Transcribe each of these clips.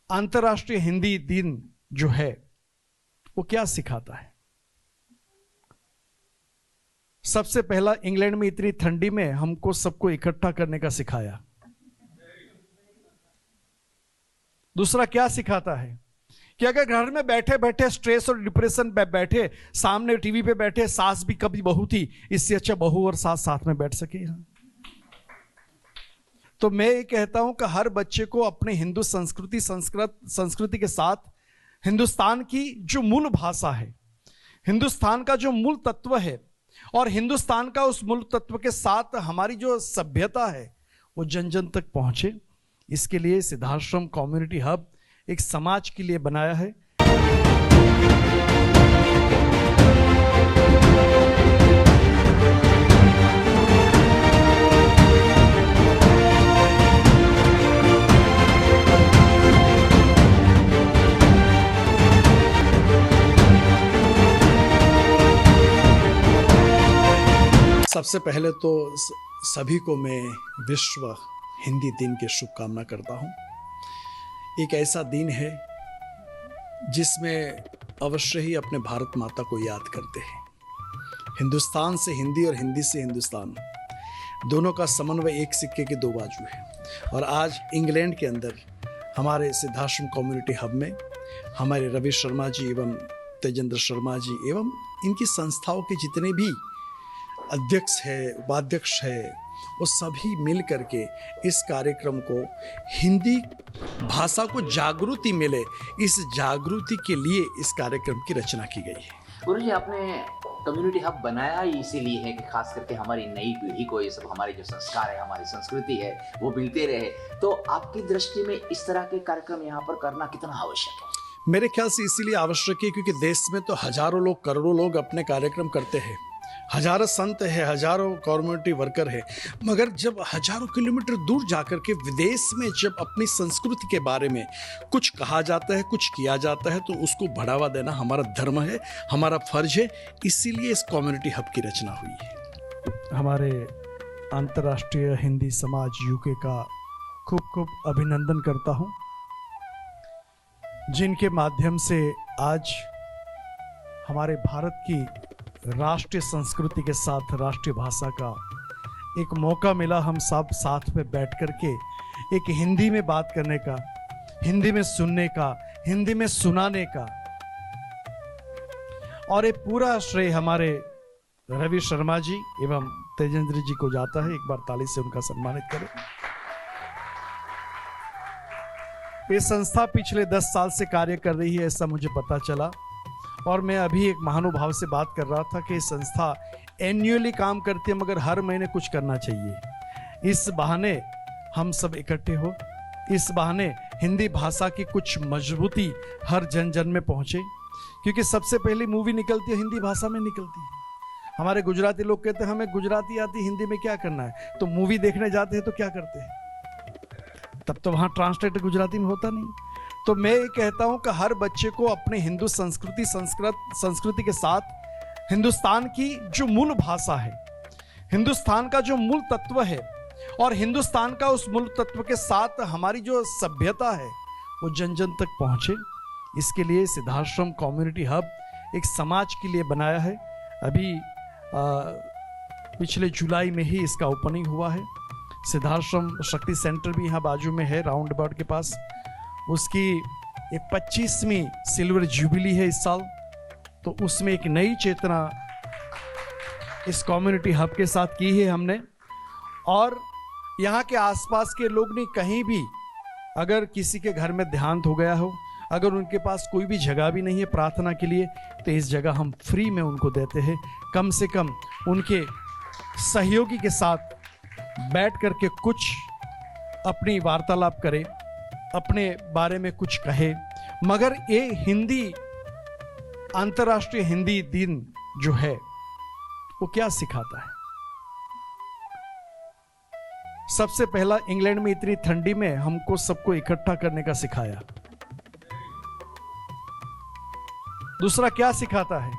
अंतर्राष्ट्रीय हिंदी दिन जो है वो क्या सिखाता है। सबसे पहला, इंग्लैंड में इतनी ठंडी में हमको सबको इकट्ठा करने का सिखाया। दूसरा क्या सिखाता है कि अगर घर में बैठे बैठे स्ट्रेस और डिप्रेशन पे बैठे, सामने टीवी पे बैठे, सास भी कभी बहू थी, इससे अच्छा बहू और सास साथ में बैठ सके। तो मैं ये कहता हूं कि हर बच्चे को अपने हिंदू संस्कृति के साथ हिंदुस्तान की जो मूल भाषा है, हिंदुस्तान का जो मूल तत्व है, और हिंदुस्तान का उस मूल तत्व के साथ हमारी जो सभ्यता है वो जन जन तक पहुंचे। इसके लिए सिद्धाश्रम कम्युनिटी हब एक समाज के लिए बनाया है। सबसे पहले तो सभी को मैं विश्व हिंदी दिन की शुभकामना करता हूं। एक ऐसा दिन है जिसमें अवश्य ही अपने भारत माता को याद करते हैं। हिंदुस्तान से हिंदी और हिंदी से हिंदुस्तान, दोनों का समन्वय एक सिक्के के दो बाजू है। और आज इंग्लैंड के अंदर हमारे सिद्धाश्रम कम्युनिटी हब में हमारे रवि शर्मा जी एवं तेजेंद्र शर्मा जी एवं इनकी संस्थाओं के जितने भी अध्यक्ष है, उपाध्यक्ष है, वो सभी मिल करके इस कार्यक्रम को, हिंदी भाषा को जागृति मिले, इस जागृति के लिए इस कार्यक्रम की रचना की गई है। गुरु जी, आपने कम्युनिटी हब बनाया ही इसीलिए है कि खास करके हमारी नई पीढ़ी को ये सब, हमारे जो संस्कार है, हमारी संस्कृति है, वो मिलते रहे। तो आपकी दृष्टि में इस तरह के कार्यक्रम यहाँ पर करना कितना आवश्यक है? मेरे ख्याल से इसीलिए आवश्यक है क्योंकि देश में तो हजारों लोग, करोड़ों लोग अपने कार्यक्रम करते हैं, हजारों संत है, हजारों कम्युनिटी वर्कर है, मगर जब हजारों किलोमीटर दूर जाकर के विदेश में जब अपनी संस्कृति के बारे में कुछ कहा जाता है, कुछ किया जाता है, तो उसको बढ़ावा देना हमारा धर्म है, हमारा फर्ज है। इसीलिए इस कम्युनिटी हब की रचना हुई है। हमारे अंतर्राष्ट्रीय हिंदी समाज यूके का खूब खूब अभिनंदन करता हूं, जिनके माध्यम से आज हमारे भारत की राष्ट्रीय संस्कृति के साथ राष्ट्रीय भाषा का एक मौका मिला। हम सब साथ में बैठ करके एक हिंदी में बात करने का, हिंदी में सुनने का, हिंदी में सुनाने का। और ये पूरा श्रेय हमारे रवि शर्मा जी एवं तेजेंद्र जी को जाता है। एक बार ताली से उनका सम्मानित करें। ये संस्था पिछले 10 साल से कार्य कर रही है, ऐसा मुझे पता चला। और मैं अभी एक महानुभाव से बात कर रहा था कि संस्था एन्युअली काम करती है, मगर हर महीने कुछ करना चाहिए। इस बहाने हम सब इकट्ठे हो, इस बहाने हिंदी भाषा की कुछ मजबूती हर जन जन में पहुंचे, क्योंकि सबसे पहली मूवी निकलती है हिंदी भाषा में निकलती है। हमारे गुजराती लोग कहते हैं हमें गुजराती आती, हिंदी में क्या करना है। तो मूवी देखने जाते हैं तो क्या करते हैं, तब तो वहां ट्रांसलेट गुजराती में होता नहीं। तो मैं ये कहता हूं कि हर बच्चे को अपने हिंदू संस्कृति के साथ हिंदुस्तान की जो मूल भाषा है, हिंदुस्तान का जो मूल तत्व है, और हिंदुस्तान का उस मूल तत्व के साथ हमारी जो सभ्यता है वो जन जन तक पहुंचे। इसके लिए सिद्धाश्रम कम्युनिटी हब एक समाज के लिए बनाया है। अभी पिछले जुलाई में ही इसका ओपनिंग हुआ है। सिद्धाश्रम शक्ति सेंटर भी यहाँ बाजू में है, राउंड अबाउट के पास। उसकी ये 25वीं सिल्वर जुबिली है इस साल, तो उसमें एक नई चेतना इस कम्युनिटी हब के साथ की है हमने। और यहाँ के आसपास के लोग नहीं, कहीं भी अगर किसी के घर में देहांत हो गया हो, अगर उनके पास कोई भी जगह भी नहीं है प्रार्थना के लिए, तो इस जगह हम फ्री में उनको देते हैं। कम से कम उनके सहयोगी के साथ बैठ करके कुछ अपनी वार्तालाप करे, अपने बारे में कुछ कहे। मगर ये हिंदी, अंतर्राष्ट्रीय हिंदी दिन जो है वो क्या सिखाता है। सबसे पहला, इंग्लैंड में इतनी ठंडी में हमको सबको इकट्ठा करने का सिखाया। दूसरा क्या सिखाता है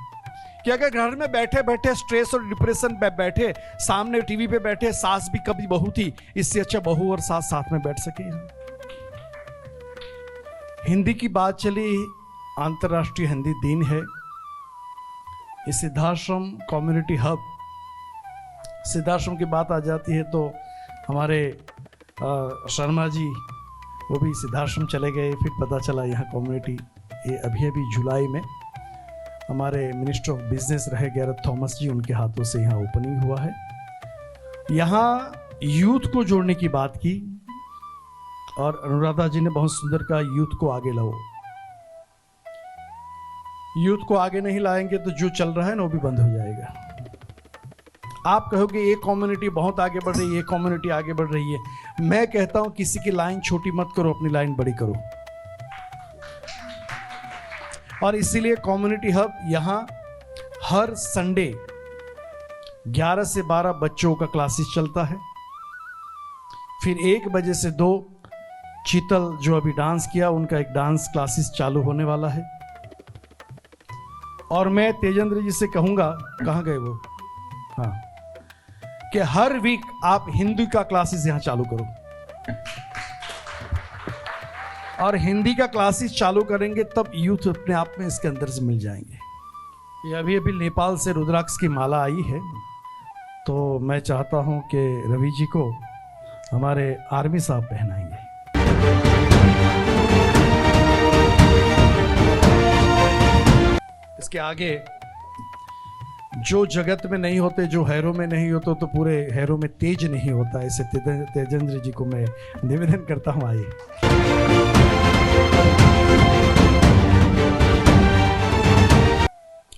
कि अगर घर में बैठे बैठे स्ट्रेस और डिप्रेशन पे बैठे, सामने टीवी पे बैठे, सास भी कभी बहू थी, इससे अच्छा बहू और सास साथ में बैठ सके। हिंदी की बात चली, अंतर्राष्ट्रीय हिंदी दिन है। इस सिद्धाश्रम कम्युनिटी हब, सिद्धाश्रम की बात आ जाती है तो हमारे शर्मा जी वो भी सिद्धाश्रम चले गए, फिर पता चला यहाँ कम्युनिटी, ये अभी जुलाई में हमारे मिनिस्टर ऑफ बिजनेस रहे गैरथ थॉमस जी, उनके हाथों से यहाँ ओपनिंग हुआ है। यहाँ यूथ को जोड़ने की बात की और अनुराधा जी ने बहुत सुंदर कहा, यूथ को आगे लाओ। यूथ को आगे नहीं लाएंगे तो जो चल रहा है ना वो भी बंद हो जाएगा। आप कहोगे ये कम्युनिटी बहुत आगे बढ़ रही है, ये कम्युनिटी आगे बढ़ रही है। मैं कहता हूं किसी की लाइन छोटी मत करो, अपनी लाइन बड़ी करो। और इसीलिए कम्युनिटी हब यहाँ हर संडे 11 से 12 बच्चों का क्लासेस चलता है। फिर 1 बजे से 2 शीतल जो अभी डांस किया उनका एक डांस क्लासेस चालू होने वाला है। और मैं तेजेंद्र जी से कहूंगा, कहाँ गए वो, हाँ, कि हर वीक आप हिंदी का क्लासेस यहां चालू करो। और हिंदी का क्लासेस चालू करेंगे तब यूथ अपने आप में इसके अंदर से मिल जाएंगे। ये अभी नेपाल से रुद्राक्ष की माला आई है, तो मैं चाहता हूं कि रवि जी को हमारे आर्मी साहब पहनाएंगे। इसके आगे जो जगत में नहीं होते, जो हैरों में नहीं होते, तो पूरे हैरों में तेज नहीं होता। ऐसे तेजेंद्र जी को मैं निवेदन करता हूं, आइए।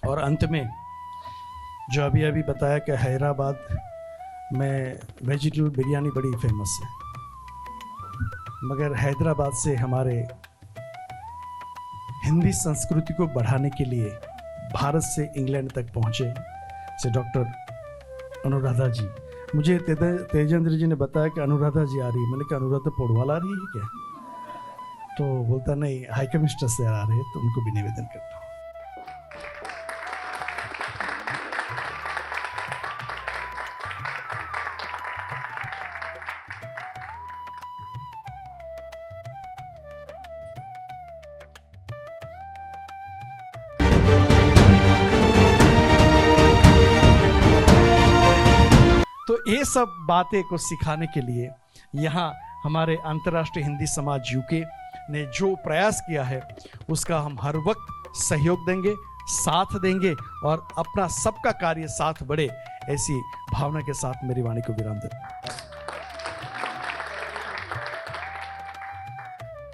और अंत में जो अभी बताया कि हैदराबाद में वेजिटेबल बिरयानी बड़ी फेमस है, मगर हैदराबाद से हमारे हिंदी संस्कृति को बढ़ाने के लिए भारत से इंग्लैंड तक पहुंचे से डॉक्टर अनुराधा जी। मुझे तेजेंद्र जी ने बताया कि अनुराधा जी आ रही है। मैंने कहा अनुराधा पौडवाल आ रही है क्या? तो बोलता नहीं, हाई कमिश्नर से आ रहे हैं, तो उनको भी निवेदन करता हूँ। तो ये सब बातें को सिखाने के लिए यहाँ हमारे अंतर्राष्ट्रीय हिंदी समाज यूके ने जो प्रयास किया है उसका हम हर वक्त सहयोग देंगे, साथ देंगे और अपना सबका कार्य साथ बढ़े, ऐसी भावना के साथ मेरी वाणी को विराम दें।